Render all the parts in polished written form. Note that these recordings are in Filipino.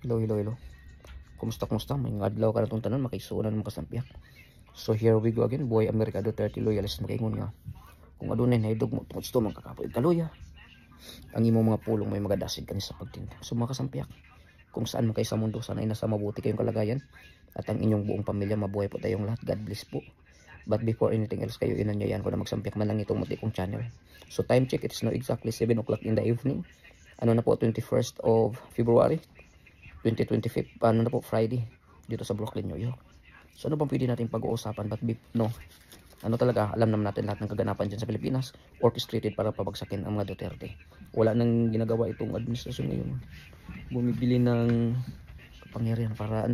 Hello, hello, hello. Kumusta? May adlaw ka na itong tanan, makaisunan mo kasampiak. So here we go again, boy America Duterte loyalist makaingon nga. Kung adunay naidog mo, tungod ito mga kakapoy kaluya. Ang imong mga pulong may magadasid kani sa pagtinda. So mga kasampiak, kung saan man kayo sa mundo, sana ay nasa mabuti kayong kalagayan. At ang inyong buong pamilya, mabuhay po tayong lahat. God bless po. But before anything else, kayo inanyayan ko na magsampiak man lang itong muti kong channel. So time check, it is now exactly 7 o'clock in the evening. Ano na po, 21st of February 2025, ano na po, Friday, dito sa Brooklyn, New York. So ano bang pwede natin pag-uusapan? But no, ano talaga, alam naman natin lahat ng kaganapan dyan sa Pilipinas, orchestrated para pabagsakin ang mga Duterte. Wala nang ginagawa itong administrasyon ngayon. Bumibili ng kapangyarihan para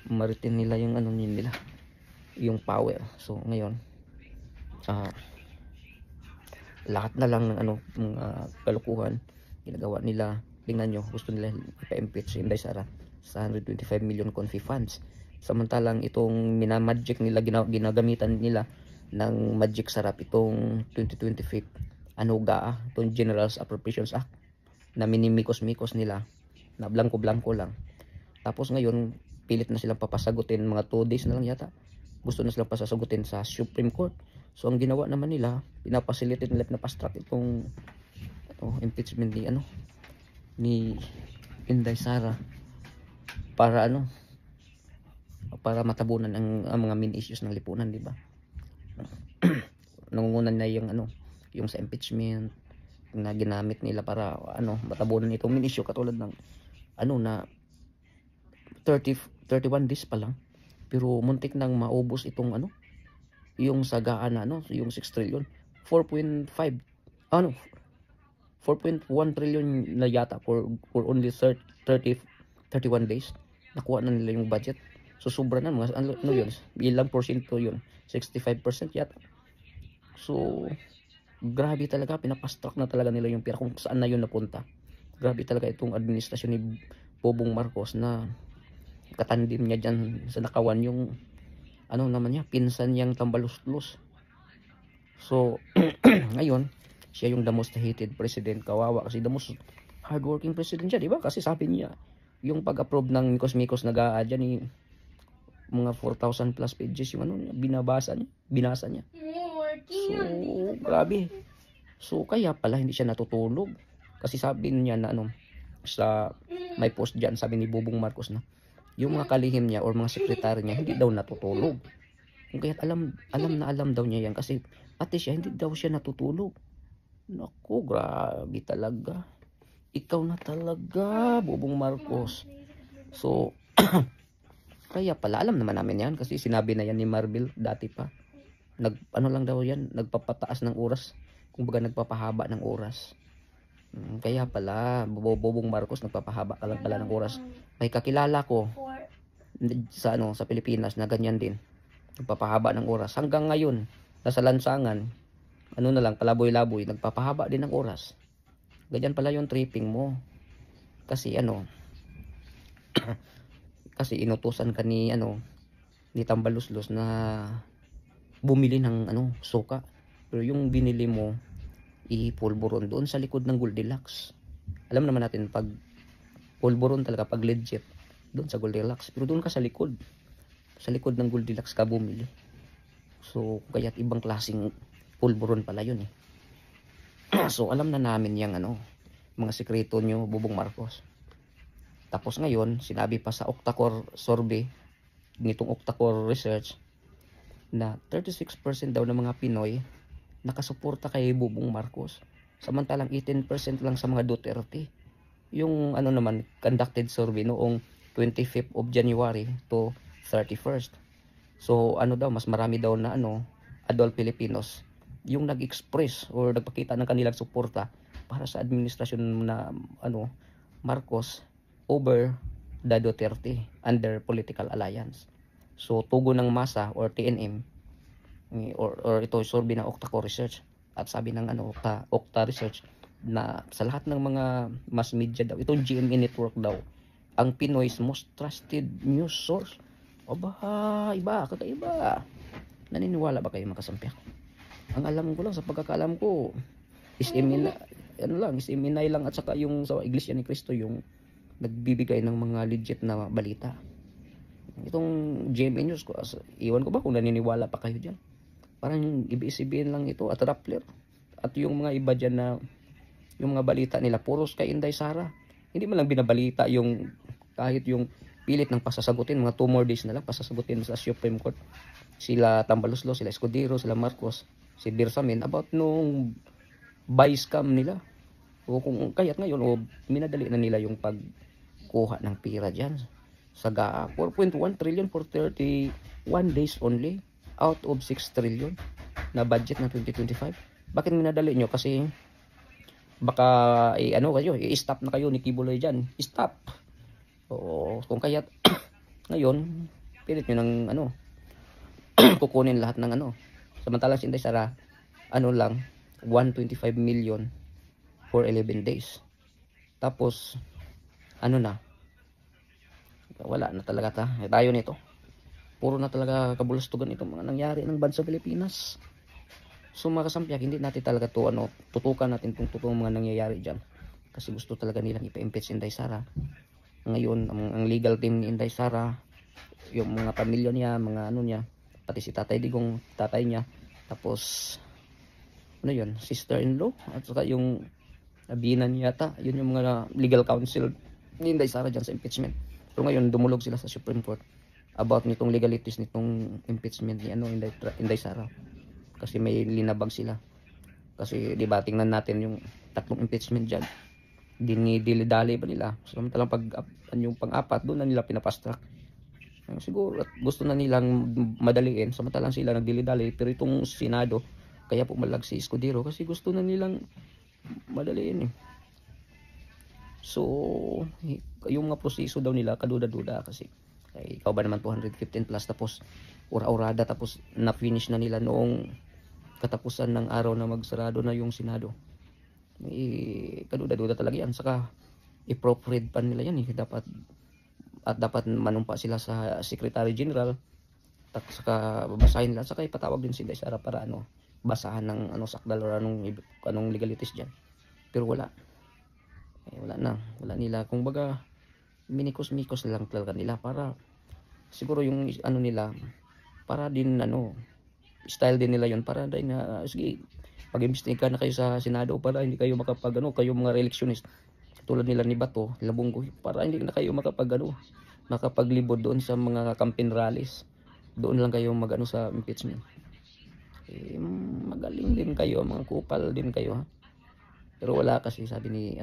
maritin nila yung nila, yung power. So ngayon, lahat na lang ng mga kalukuhan ginagawa nila. Tingnan nyo, gusto nila ipa-impeach si Inday Sara sa 125 million confi funds. Samantalang itong minamagic nila, ginagamitan nila ng magic sarap itong 2025 itong General's Appropriations Act na minimikos-mikos nila, na blanco-blanco lang. Tapos ngayon, pilit na silang papasagutin, mga 2 days na lang yata. Gusto na silang pasasagutin sa Supreme Court. So ang ginawa naman nila, pinapasilitate nila, pinapastract itong impeachment ni Inday Sara para para matabunan ang mga main issues ng lipunan, di ba? Nangungunan na yung sa impeachment na ginamit nila para matabunan itong main issue, katulad ng na 31 days pa lang, pero muntik nang maubos itong yung sagaan na yung 6 trillion, 4.1 trillion na yata for only 31 days. Nakuha na nila yung budget. So sobra na, mga yun, ilang porsyento yun, 65% yata. So grabe talaga, pinapastruck na talaga nila yung pera kung saan na yun napunta. Grabe talaga itong administrasyon ni Bobong Marcos, na katandim niya dyan sa nakawan yung naman niya, pinsan niyang tambaluslos. So ngayon, siya yung the most hated president. Kawawa kasi the most hardworking president siya, di ba? Kasi sabi niya, yung pag-approve ng mikos-mikos nag-aadya ni mga 4,000 plus pages yung binasa niya. So grabe. So kaya pala hindi siya natutulog. Kasi sabi niya na sa may post diyan, sabi ni Bobong Marcos na yung mga kalihim niya or mga sekretary niya hindi daw natutulog. Kung kaya't alam daw niya yan, kasi ate siya hindi daw siya natutulog. Naku, grabe talaga. Ikaw na talaga, Bobong Marcos. So kaya pala, alam naman namin yan, kasi sinabi na yan ni Marbil dati pa. Lang daw yan, nagpapataas ng oras, kumbaga nagpapahaba ng oras. Kaya pala, Bobong Marcos, nagpapahaba ka lang pala ng oras. May kakilala ko sa Pilipinas na ganyan din, nagpapahaba ng oras. Hanggang ngayon, nasa lansangan, na lang, palaboy-laboy, nagpapahaba din ng oras. Ganyan pala yung tripping mo. Kasi kasi inutusan ka ni Tambaluslos na bumili ng suka. Pero yung binili mo, ipulburon doon sa likod ng Goldilocks. Alam naman natin, pag pulburon talaga, pag legit, doon sa Goldilocks. Pero doon ka sa likod ng Goldilocks ka bumili. So kaya't ibang klaseng pulburon pala yun eh. So alam na namin yung mga sekreto nyo, Bobong Marcos. Tapos ngayon, sinabi pa sa Octacore survey, nitong Octacore research, na 36% daw ng mga Pinoy nakasuporta kay Bobong Marcos. Samantalang 18% lang sa mga Duterte. Yung naman, conducted survey noong 25th of January to 31st. So daw, mas marami daw na adult Filipinos yung nag-express or nagpakita ng kanilang suporta para sa administrasyon na Marcos over the Duterte under political alliance. So tugon ng masa or TNM or ito survey ng Octacore Research, at sabi ng Octa Research na sa lahat ng mga mass media daw, itong GMA network daw ang Pinoy's most trusted news source. Kakaiba. Naniniwala ba kayo, makasampiak? Ang alam ko lang, sa pagkakaalam ko, is Eminay lang, at saka yung sa Iglesia ni Cristo, yung nagbibigay ng mga legit na balita. Itong GMA News ko, iwan ko ba kung naniniwala pa kayo dyan. Parang ibig-sabihin lang ito at Rappler. At yung mga iba dyan na yung mga balita nila puros kay Inday Sara. Hindi man lang binabalita yung kahit yung pilit ng pasasagutin, mga 2 more days na lang pasasagutin sa Supreme Court. Sila Tambaluslo, sila Escudero, sila Marcos, si Birsamin about nung buy scam nila. O kung kaya't ngayon o minadali na nila yung pagkuha ng pira dyan. Sa GAA, 4.1 trillion for 31 days only out of 6 trillion na budget ng 2025. Bakit minadali nyo? Kasi baka kayo, i-stop na kayo ni Kibuloy dyan. Stop. O kung kaya't ngayon, pilit nyo ng kukunin lahat ng Samantalang si Inday Sara, lang, 125 million for 11 days. Tapos, na, wala na talaga tayo nito. Puro na talaga kabulustugan itong mga nangyari ng bansa Pilipinas. So mga kasampiak, hindi natin talaga tutukan natin kung totoong mga nangyayari dyan. Kasi gusto talaga nilang ipa-impeach si Inday Sara. Ngayon, ang legal team ni Inday Sara, yung mga pamilya niya, mga niya, pati si Tatay Digong, tatay niya, tapos sister-in-law, at saka yung binan yata, yun yung mga legal counsel ni Inday Sara dyan sa impeachment. Pero ngayon, dumulog sila sa Supreme Court about nitong legalities nitong impeachment ni Inday Sara. Kasi may linabag sila. Kasi diba, tingnan natin yung 3 impeachment dyan. Dinidili-dali ba nila? Samantalang yung pang-4, doon na nila pinapastrack. Siguro gusto na nilang madaliin. Samantalang sila nagdili-dali. Pero itong Senado, kaya pumalag si Escudero kasi gusto na nilang madaliin eh. So, yung mga proseso daw nila, kaduda-duda kasi ikaw ba naman 215 plus tapos ura-urada tapos na-finish na nila noong katapusan ng araw na magsarado na yung Senado. Kaduda-duda talaga yan. Saka i-proofread pa nila yan eh. Dapat manumpa sila sa Secretary General. Saka babasahin nila. Saka ipatawag din si Inday Sara para basahan ng sakdal or anong legalities dyan. Pero wala. Wala na. Wala nila. Kung baga minikos-mikos lang talaga nila para siguro yung nila para din style din nila yon para din sige pag-imbestiga na kayo sa Senado para hindi kayo makapag kayo mga re-electionist tulad nila ni Bato, nila Bongo, para hindi na kayo makapaglibod doon sa mga campaign rallies. Doon lang kayo sa impeachment. Magaling din kayo, mga kupal din kayo ha. Pero wala kasi sabi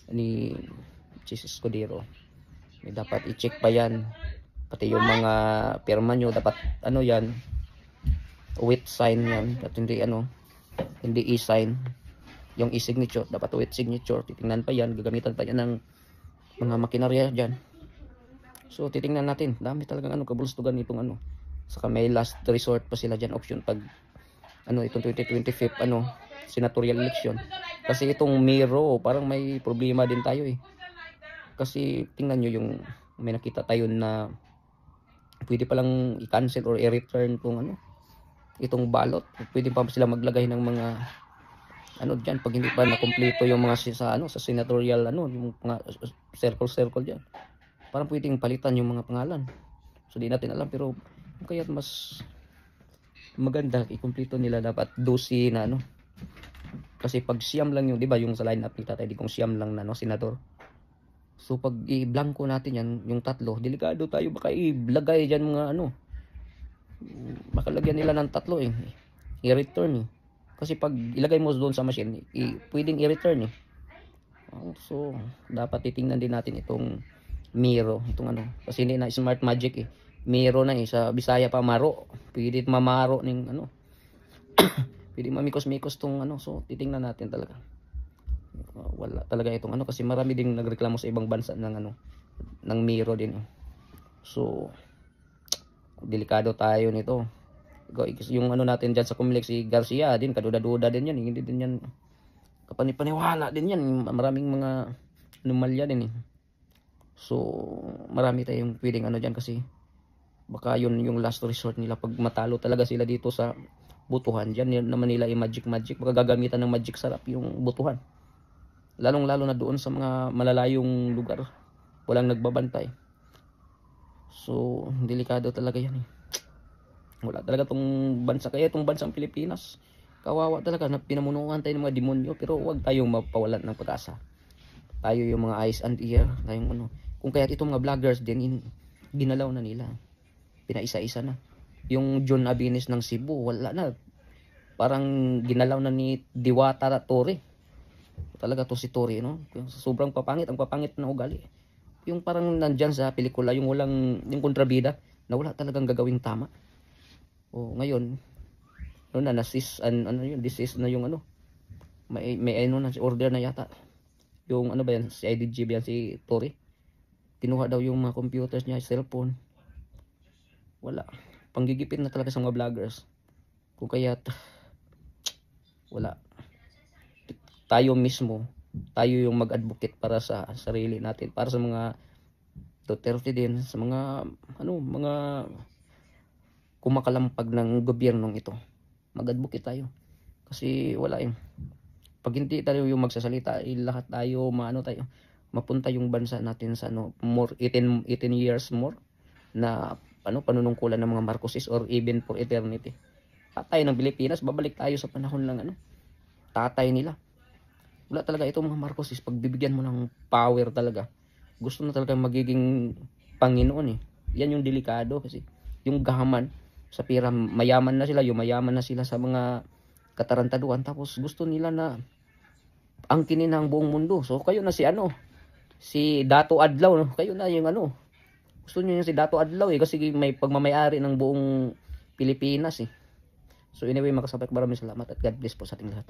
ni Jesus Escudero, dapat i-check pa yan, pati yung mga pirma nyo dapat yan with sign yan at hindi e-sign, yung e-signature dapat with signature, titingnan pa yan, gagamitan pa yan ng mga makinarya dyan. So titingnan natin, dami talagang kabulustugan itong saka may last resort pa sila dyan option pag itong 2025 senatorial election. Kasi itong Miro parang may problema din tayo eh. Kasi tingnan nyo yung may nakita tayo na pwede palang i-cancel or i-return itong ballot. Pwede pa sila maglagay ng mga dyan pag hindi pa nakumpleto yung mga sa senatorial yung mga circle dyan. Parang pwedeng palitan yung mga pangalan. So di natin alam pero kaya mas maganda ikumpleto nila dapat 12 na kasi pag siyam lang yung, di ba, yung sa line-up ni Tatay Digong siyam lang na senador. So pag i-blanko natin yan, yung 3, delikado tayo baka ilagay diyan mga baka lagyan nila ng 3 i-return Kasi pag ilagay mo doon sa machine, pwedeng i-return So dapat titingnan din natin itong Miro, itong kasi hindi na smart magic Miro na sa Bisaya pa maro. Pwede mamaro ning pwede mamikos-mikos tong so titingnan natin talaga. Wala talaga itong kasi marami ding nagreklamo sa ibang bansa ng ng Miro din. So delikado tayo nito. Yung natin diyan sa Comelec si Garcia din kaduda-duda din yan, hindi din yan kapanipaniwala din yan. Maraming mga anomalya din So marami tayong pwedeng diyan kasi baka yun yung last resort nila pag matalo talaga sila dito sa butuhan. Diyan naman nila magic baka gagamitan ng magic sarap yung butuhan. lalong-lalo na doon sa mga malalayong lugar, walang nagbabantay. So delikado talaga yan eh. Wala talaga tong bansa, kaya itong bansang Pilipinas, kawawa talaga na pinamunuan tayo ng mga demonyo, pero huwag tayong mapawalan ng pag-asa. Tayo yung mga eyes and ear, tayong ano. Kung kaya itong mga vloggers din, ginalaw na nila, pinaisa-isa na. Yung John Abinis ng Cebu, wala na, parang ginalaw na ni Diwata Torre. Talaga to si Torre, no? Sobrang papangit, ang papangit na ugali. Yung parang nandyan sa pelikula, yung walang, yung kontrabida, na wala talagang gagawing tama. O ngayon, ano na, ano yun, disease na yung ano, may ano na, order na yata. Yung ano ba yan, si IDG ba yan, si Torre? Kinuha daw yung mga computers niya, cellphone. Wala. Panggigipit na talaga sa mga vloggers. Kung kaya, wala. Tayo mismo, tayo yung mag-advocate para sa sarili natin, para sa mga Duterte din, sa mga ano, mga kumakalampag ng gobyernong ito. Mag-advocate tayo. Kasi wala yung pag hindi tayo yung magsasalita, lahat tayo mapunta yung bansa natin sa ano, more 18 years more na ano, panunungkulan ng mga Marcoses or even for eternity. Tatay ng Pilipinas, babalik tayo sa panahon ng ano, tatay nila. Wala talaga itong mga Marcoses, pagbibigyan mo ng power talaga, gusto na talaga magiging Panginoon eh. Yan yung delikado kasi yung gahaman sa pira, mayaman na sila, yumayaman na sila sa mga katarantaduan, tapos gusto nila na angkinin ang buong mundo. So kayo na si ano, si Dato Adlaw, no? Kayo na yung ano, gusto niyo yung si Dato Adlaw eh, kasi may pagmamayari ng buong Pilipinas eh. So anyway, makasabay, maraming salamat at God bless po sa ating lahat.